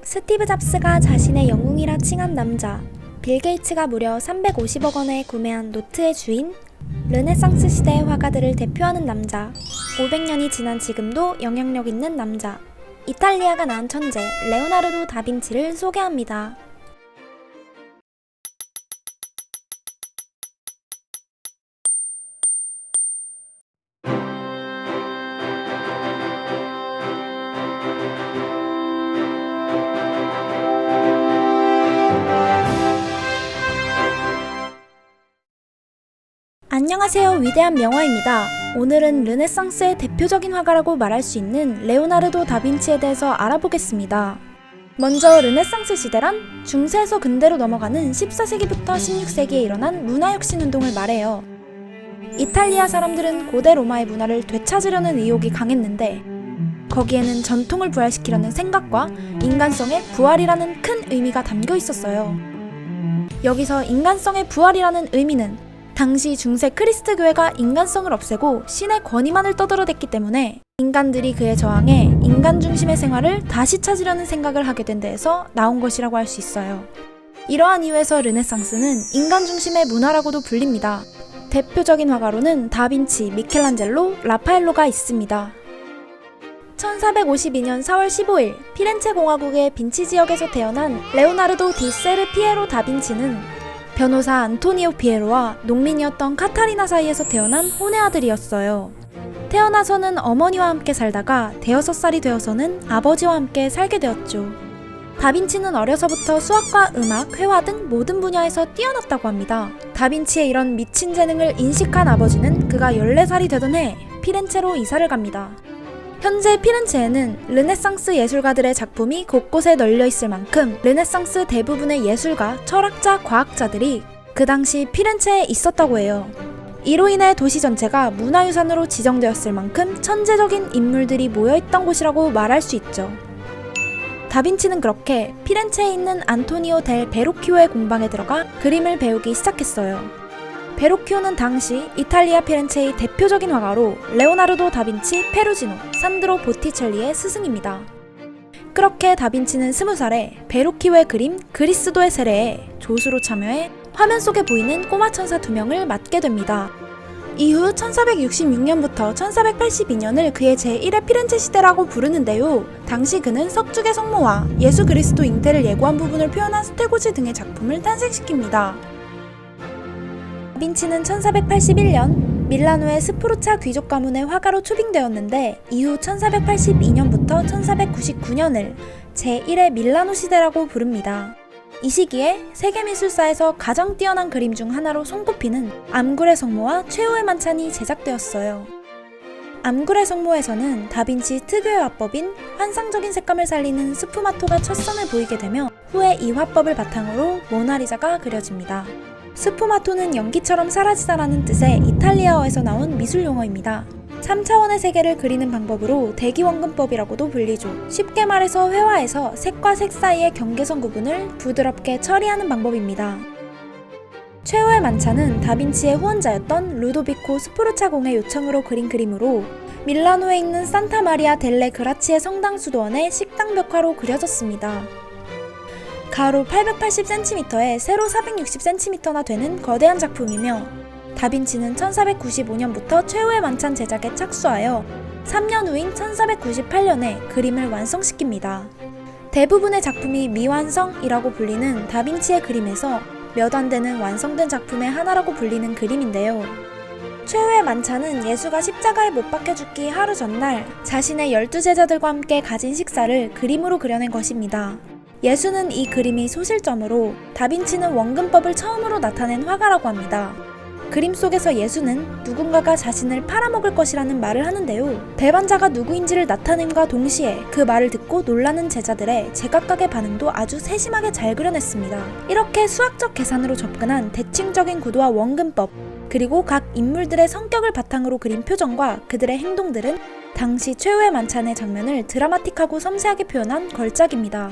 스티브 잡스가 자신의 영웅이라 칭한 남자, 빌 게이츠가 무려 350억 원에 구매한 노트의 주인, 르네상스 시대의 화가들을 대표하는 남자, 500년이 지난 지금도 영향력 있는 남자, 이탈리아가 낳은 천재 레오나르도 다빈치를 소개합니다. 안녕하세요. 위대한 명화입니다. 오늘은 르네상스의 대표적인 화가라고 말할 수 있는 레오나르도 다빈치에 대해서 알아보겠습니다. 먼저 르네상스 시대란 중세에서 근대로 넘어가는 14세기부터 16세기에 일어난 문화혁신운동을 말해요. 이탈리아 사람들은 고대 로마의 문화를 되찾으려는 의욕이 강했는데 거기에는 전통을 부활시키려는 생각과 인간성의 부활이라는 큰 의미가 담겨 있었어요. 여기서 인간성의 부활이라는 의미는 당시 중세 크리스트교회가 인간성을 없애고 신의 권위만을 떠들어댔기 때문에 인간들이 그에 저항해 인간 중심의 생활을 다시 찾으려는 생각을 하게 된 데에서 나온 것이라고 할 수 있어요. 이러한 이유에서 르네상스는 인간 중심의 문화라고도 불립니다. 대표적인 화가로는 다빈치, 미켈란젤로, 라파엘로가 있습니다. 1452년 4월 15일 피렌체 공화국의 빈치 지역에서 태어난 레오나르도 디 세르 피에로 다빈치는 변호사 안토니오 피에로와 농민이었던 카타리나 사이에서 태어난 혼의 아들이었어요. 태어나서는 어머니와 함께 살다가 6살이 되어서는 아버지와 함께 살게 되었죠. 다빈치는 어려서부터 수학과 음악, 회화 등 모든 분야에서 뛰어났다고 합니다. 다빈치의 이런 미친 재능을 인식한 아버지는 그가 14살이 되던 해 피렌체로 이사를 갑니다. 현재 피렌체에는 르네상스 예술가들의 작품이 곳곳에 널려 있을 만큼 르네상스 대부분의 예술가, 철학자, 과학자들이 그 당시 피렌체에 있었다고 해요. 이로 인해 도시 전체가 문화유산으로 지정되었을 만큼 천재적인 인물들이 모여있던 곳이라고 말할 수 있죠. 다빈치는 그렇게 피렌체에 있는 안토니오 델 베로키오의 공방에 들어가 그림을 배우기 시작했어요. 베로키오는 당시 이탈리아 피렌체의 대표적인 화가로 레오나르도 다빈치, 페루지노, 산드로 보티첼리의 스승입니다. 그렇게 다빈치는 20살에 베로키오의 그림 그리스도의 세례에 조수로 참여해 화면 속에 보이는 꼬마 천사 2명을 맡게 됩니다. 이후 1466년부터 1482년을 그의 제1의 피렌체 시대라고 부르는데요. 당시 그는 석축의 성모와 예수 그리스도 잉태를 예고한 부분을 표현한 스테고지 등의 작품을 탄생시킵니다. 다빈치는 1481년 밀라노의 스포르차 귀족 가문의 화가로 초빙되었는데 이후 1482년부터 1499년을 제1의 밀라노 시대라고 부릅니다. 이 시기에 세계미술사에서 가장 뛰어난 그림 중 하나로 손꼽히는 암굴의 성모와 최후의 만찬이 제작되었어요. 암굴의 성모에서는 다빈치 특유의 화법인 환상적인 색감을 살리는 스푸마토가 첫 선을 보이게 되며 후에 이 화법을 바탕으로 모나리자가 그려집니다. 스푸마토는 연기처럼 사라지다라는 뜻의 이탈리아어에서 나온 미술 용어입니다. 3차원의 세계를 그리는 방법으로 대기원근법이라고도 불리죠. 쉽게 말해서 회화에서 색과 색 사이의 경계선 구분을 부드럽게 처리하는 방법입니다. 최후의 만찬은 다빈치의 후원자였던 루도비코 스포르차 공의 요청으로 그린 그림으로 밀라노에 있는 산타 마리아 델레 그라치의 성당 수도원의 식당 벽화로 그려졌습니다. 가로 880cm에 세로 460cm나 되는 거대한 작품이며 다빈치는 1495년부터 최후의 만찬 제작에 착수하여 3년 후인 1498년에 그림을 완성시킵니다. 대부분의 작품이 미완성이라고 불리는 다빈치의 그림에서 몇 안 되는 완성된 작품의 하나라고 불리는 그림인데요. 최후의 만찬은 예수가 십자가에 못 박혀 죽기 하루 전날 자신의 12제자들과 함께 가진 식사를 그림으로 그려낸 것입니다. 예수는 이 그림이 소실점으로 다빈치는 원근법을 처음으로 나타낸 화가라고 합니다. 그림 속에서 예수는 누군가가 자신을 팔아먹을 것이라는 말을 하는데요. 배반자가 누구인지를 나타냄과 동시에 그 말을 듣고 놀라는 제자들의 제각각의 반응도 아주 세심하게 잘 그려냈습니다. 이렇게 수학적 계산으로 접근한 대칭적인 구도와 원근법, 그리고 각 인물들의 성격을 바탕으로 그린 표정과 그들의 행동들은 당시 최후의 만찬의 장면을 드라마틱하고 섬세하게 표현한 걸작입니다.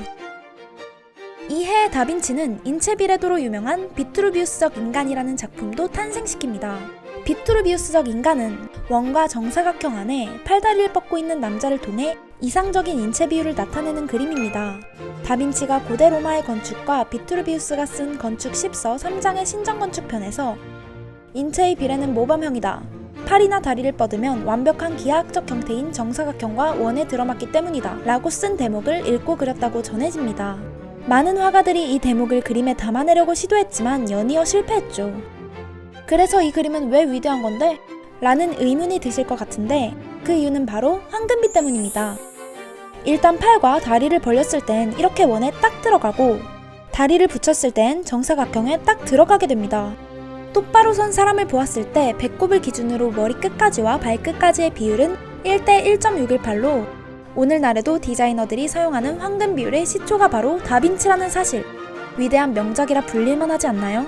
이 해에 다빈치는 인체 비례도로 유명한 비트루비우스적 인간이라는 작품도 탄생시킵니다. 비트루비우스적 인간은 원과 정사각형 안에 팔다리를 뻗고 있는 남자를 통해 이상적인 인체 비율을 나타내는 그림입니다. 다빈치가 고대 로마의 건축과 비트루비우스가 쓴 건축 10서 3장의 신정건축편에서 인체의 비례는 모범형이다. 팔이나 다리를 뻗으면 완벽한 기하학적 형태인 정사각형과 원에 들어맞기 때문이다 라고 쓴 대목을 읽고 그렸다고 전해집니다. 많은 화가들이 이 대목을 그림에 담아내려고 시도했지만 연이어 실패했죠. 그래서 이 그림은 왜 위대한 건데? 라는 의문이 드실 것 같은데 그 이유는 바로 황금비 때문입니다. 일단 팔과 다리를 벌렸을 땐 이렇게 원에 딱 들어가고 다리를 붙였을 땐 정사각형에 딱 들어가게 됩니다. 똑바로 선 사람을 보았을 때 배꼽을 기준으로 머리 끝까지와 발끝까지의 비율은 1대 1.618로 오늘날에도 디자이너들이 사용하는 황금 비율의 시초가 바로 다빈치라는 사실. 위대한 명작이라 불릴만 하지 않나요?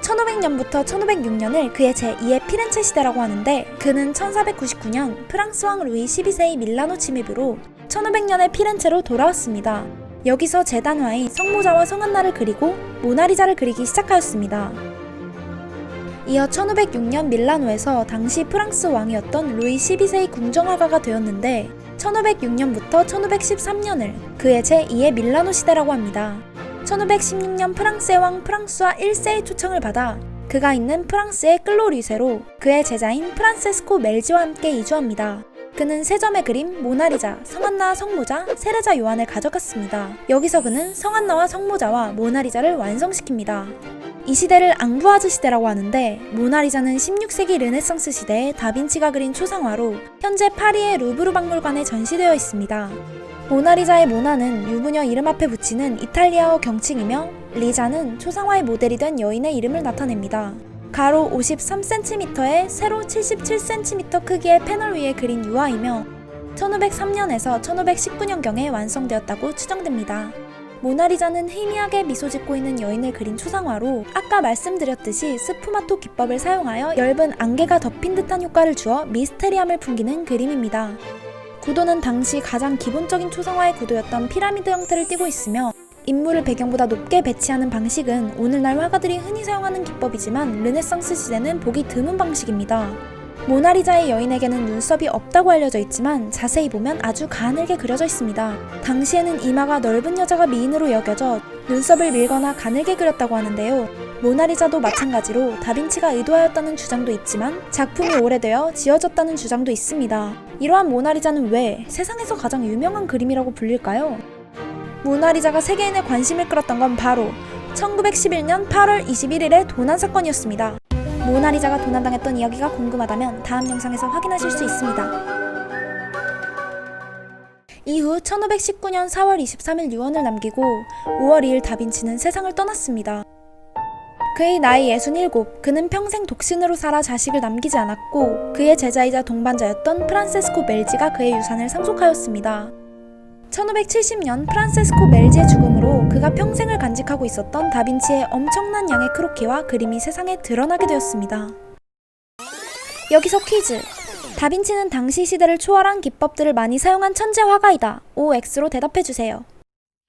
1500년부터 1506년을 그의 제2의 피렌체 시대라고 하는데 그는 1499년 프랑스 왕 루이 12세의 밀라노 침입으로 1500년의 피렌체로 돌아왔습니다. 여기서 제 단화의 성모자와 성안나를 그리고 모나리자를 그리기 시작하였습니다. 이어 1506년 밀라노에서 당시 프랑스 왕이었던 루이 12세의 궁정화가가 되었는데 1506년부터 1513년을 그의 제2의 밀라노 시대라고 합니다. 1516년 프랑스의 왕 프랑스와 1세의 초청을 받아 그가 있는 프랑스의 클로리세로 그의 제자인 프란세스코 멜지와 함께 이주합니다. 그는 세 점의 그림 모나리자, 성안나 성모자, 세례자 요한을 가져갔습니다. 여기서 그는 성안나와 성모자와 모나리자를 완성시킵니다. 이 시대를 앙부아즈 시대라고 하는데 모나리자는 16세기 르네상스 시대에 다빈치가 그린 초상화로 현재 파리의 루브르 박물관에 전시되어 있습니다. 모나리자의 모나는 유부녀 이름 앞에 붙이는 이탈리아어 경칭이며 리자는 초상화의 모델이 된 여인의 이름을 나타냅니다. 가로 53cm에 세로 77cm 크기의 패널 위에 그린 유화이며 1503년에서 1519년경에 완성되었다고 추정됩니다. 모나리자는 희미하게 미소 짓고 있는 여인을 그린 초상화로 아까 말씀드렸듯이 스푸마토 기법을 사용하여 엷은 안개가 덮인 듯한 효과를 주어 미스테리함을 풍기는 그림입니다. 구도는 당시 가장 기본적인 초상화의 구도였던 피라미드 형태를 띠고 있으며 인물을 배경보다 높게 배치하는 방식은 오늘날 화가들이 흔히 사용하는 기법이지만 르네상스 시대는 보기 드문 방식입니다. 모나리자의 여인에게는 눈썹이 없다고 알려져 있지만 자세히 보면 아주 가늘게 그려져 있습니다. 당시에는 이마가 넓은 여자가 미인으로 여겨져 눈썹을 밀거나 가늘게 그렸다고 하는데요. 모나리자도 마찬가지로 다빈치가 의도하였다는 주장도 있지만 작품이 오래되어 지어졌다는 주장도 있습니다. 이러한 모나리자는 왜 세상에서 가장 유명한 그림이라고 불릴까요? 모나리자가 세계인의 관심을 끌었던 건 바로 1911년 8월 21일의 도난 사건이었습니다. 모나리자가 도난당했던 이야기가 궁금하다면 다음 영상에서 확인하실 수 있습니다. 이후 1519년 4월 23일 유언을 남기고 5월 2일 다빈치는 세상을 떠났습니다. 그의 나이 67, 그는 평생 독신으로 살아 자식을 남기지 않았고 그의 제자이자 동반자였던 프란세스코 멜지가 그의 유산을 상속하였습니다. 1570년 프란세스코 멜지의 죽음으로 그가 평생을 간직하고 있었던 다빈치의 엄청난 양의 크로키와 그림이 세상에 드러나게 되었습니다. 여기서 퀴즈! 다빈치는 당시 시대를 초월한 기법들을 많이 사용한 천재 화가이다. OX로 대답해주세요.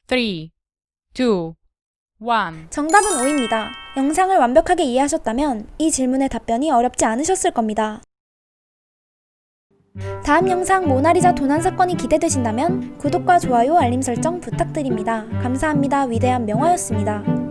3, 2, 1. 정답은 O입니다. 영상을 완벽하게 이해하셨다면 이 질문의 답변이 어렵지 않으셨을 겁니다. 다음 영상 모나리자 도난 사건이 기대되신다면 구독과 좋아요, 알림 설정 부탁드립니다. 감사합니다. 위대한 명화였습니다.